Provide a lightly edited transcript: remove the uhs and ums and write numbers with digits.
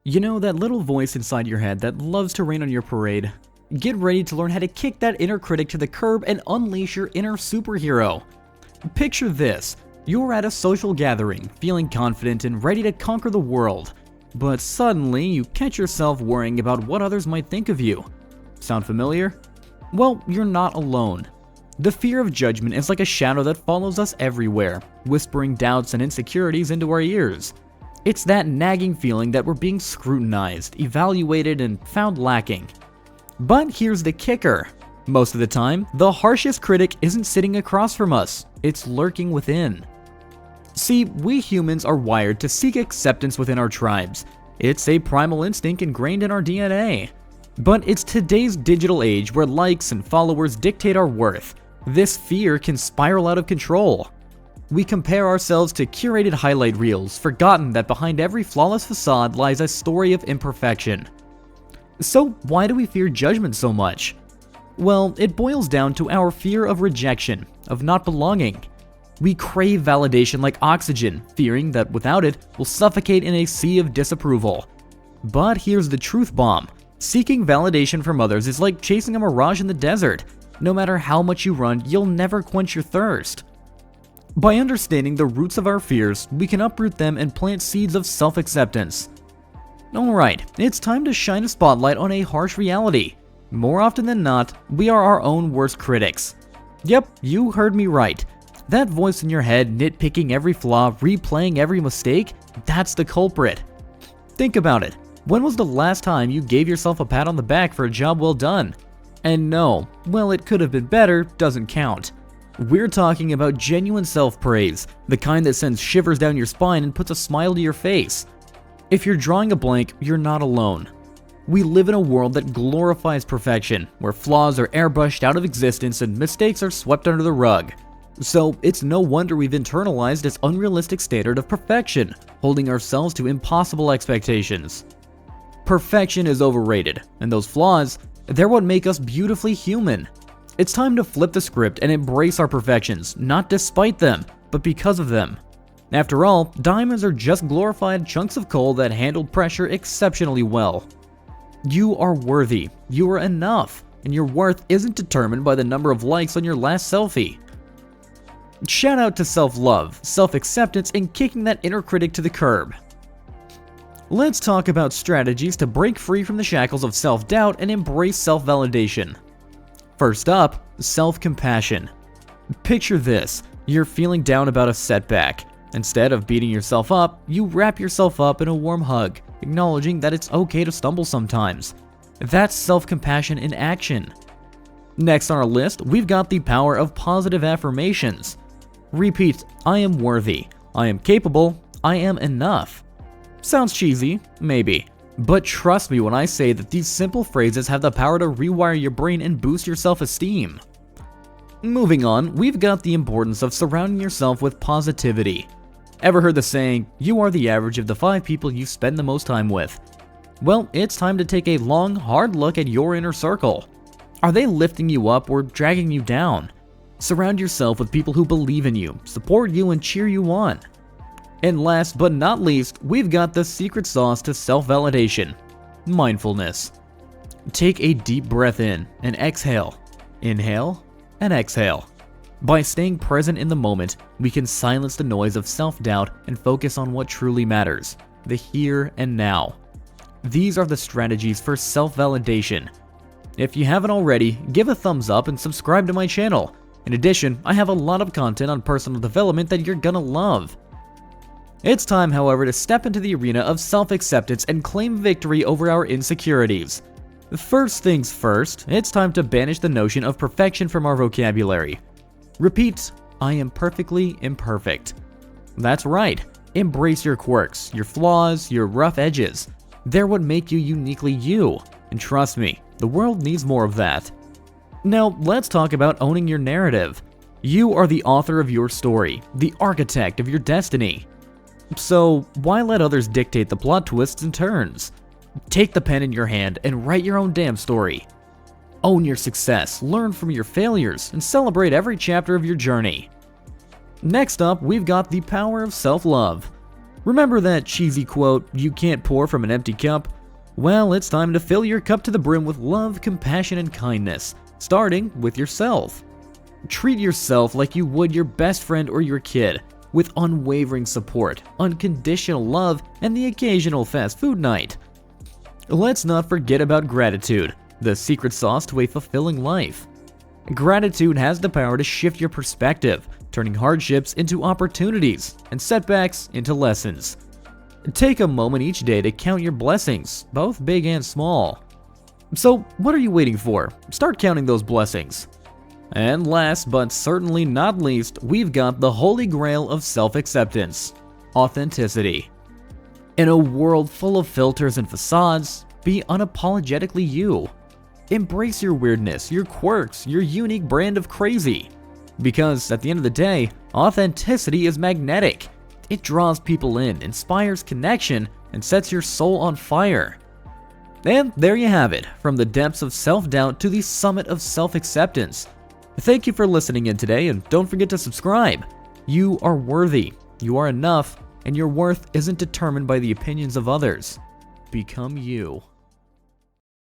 You know, that little voice inside your head that loves to rain on your parade? Get ready to learn how to kick that inner critic to the curb and unleash your inner superhero. Picture this. You're at a social gathering, feeling confident and ready to conquer the world. But suddenly, you catch yourself worrying about what others might think of you. Sound familiar? Well, you're not alone. The fear of judgment is like a shadow that follows us everywhere, whispering doubts and insecurities into our ears. It's that nagging feeling that we're being scrutinized, evaluated, and found lacking. But here's the kicker. Most of the time, the harshest critic isn't sitting across from us, it's lurking within. See, we humans are wired to seek acceptance within our tribes. It's a primal instinct ingrained in our DNA. But it's today's digital age where likes and followers dictate our worth. This fear can spiral out of control. We compare ourselves to curated highlight reels, forgotten that behind every flawless facade lies a story of imperfection. So why do we fear judgment so much? Well, it boils down to our fear of rejection, of not belonging. We crave validation like oxygen, fearing that without it, we'll suffocate in a sea of disapproval. But here's the truth bomb. Seeking validation from others is like chasing a mirage in the desert. No matter how much you run, you'll never quench your thirst. By understanding the roots of our fears, we can uproot them and plant seeds of self-acceptance. Alright, it's time to shine a spotlight on a harsh reality. More often than not, we are our own worst critics. Yep, you heard me right. That voice in your head nitpicking every flaw, replaying every mistake, that's the culprit. Think about it. When was the last time you gave yourself a pat on the back for a job well done? And no, well, it could have been better doesn't count. We're talking about genuine self-praise, the kind that sends shivers down your spine and puts a smile to your face. If you're drawing a blank, you're not alone. We live in a world that glorifies perfection, where flaws are airbrushed out of existence and mistakes are swept under the rug. So it's no wonder we've internalized this unrealistic standard of perfection, holding ourselves to impossible expectations. Perfection is overrated, and those flaws, they're what make us beautifully human. It's time to flip the script and embrace our perfections, not despite them, but because of them. After all, diamonds are just glorified chunks of coal that handled pressure exceptionally well. You are worthy, you are enough, and your worth isn't determined by the number of likes on your last selfie. Shout out to self-love, self-acceptance, and kicking that inner critic to the curb. Let's talk about strategies to break free from the shackles of self-doubt and embrace self-validation. First up, self-compassion. Picture this, you're feeling down about a setback. Instead of beating yourself up, you wrap yourself up in a warm hug, acknowledging that it's okay to stumble sometimes. That's self-compassion in action. Next on our list, we've got the power of positive affirmations. Repeat, I am worthy, I am capable, I am enough. Sounds cheesy, maybe. But trust me when I say that these simple phrases have the power to rewire your brain and boost your self-esteem. Moving on, we've got the importance of surrounding yourself with positivity. Ever heard the saying, you are the average of the 5 people you spend the most time with? Well, it's time to take a long, hard look at your inner circle. Are they lifting you up or dragging you down? Surround yourself with people who believe in you, support you, and cheer you on. And last but not least, we've got the secret sauce to self-validation: mindfulness. Take a deep breath in and exhale. Inhale and exhale. By staying present in the moment, we can silence the noise of self-doubt and focus on what truly matters, the here and now. These are the strategies for self-validation. If you haven't already, give a thumbs up and subscribe to my channel. In addition, I have a lot of content on personal development that you're gonna love. It's time, however, to step into the arena of self-acceptance and claim victory over our insecurities. First things first, it's time to banish the notion of perfection from our vocabulary. Repeat, I am perfectly imperfect. That's right, embrace your quirks, your flaws, your rough edges. They're what make you uniquely you, and trust me, the world needs more of that. Now, let's talk about owning your narrative. You are the author of your story, the architect of your destiny. So, why let others dictate the plot twists and turns? Take the pen in your hand and write your own damn story. Own your success, learn from your failures, and celebrate every chapter of your journey. Next up, we've got the power of self-love. Remember that cheesy quote, "You can't pour from an empty cup"? Well, it's time to fill your cup to the brim with love, compassion, and kindness, starting with yourself. Treat yourself like you would your best friend or your kid, with unwavering support, unconditional love, and the occasional fast food night. Let's not forget about gratitude, the secret sauce to a fulfilling life. Gratitude has the power to shift your perspective, turning hardships into opportunities and setbacks into lessons. Take a moment each day to count your blessings, both big and small. So, what are you waiting for? Start counting those blessings. And last but certainly not least, we've got the holy grail of self-acceptance: authenticity. In a world full of filters and facades, be unapologetically you. Embrace your weirdness, your quirks, your unique brand of crazy. Because at the end of the day, authenticity is magnetic. It draws people in, inspires connection, and sets your soul on fire. And there you have it, from the depths of self-doubt to the summit of self-acceptance. Thank you for listening in today, and don't forget to subscribe. You are worthy, you are enough, and your worth isn't determined by the opinions of others. Become you.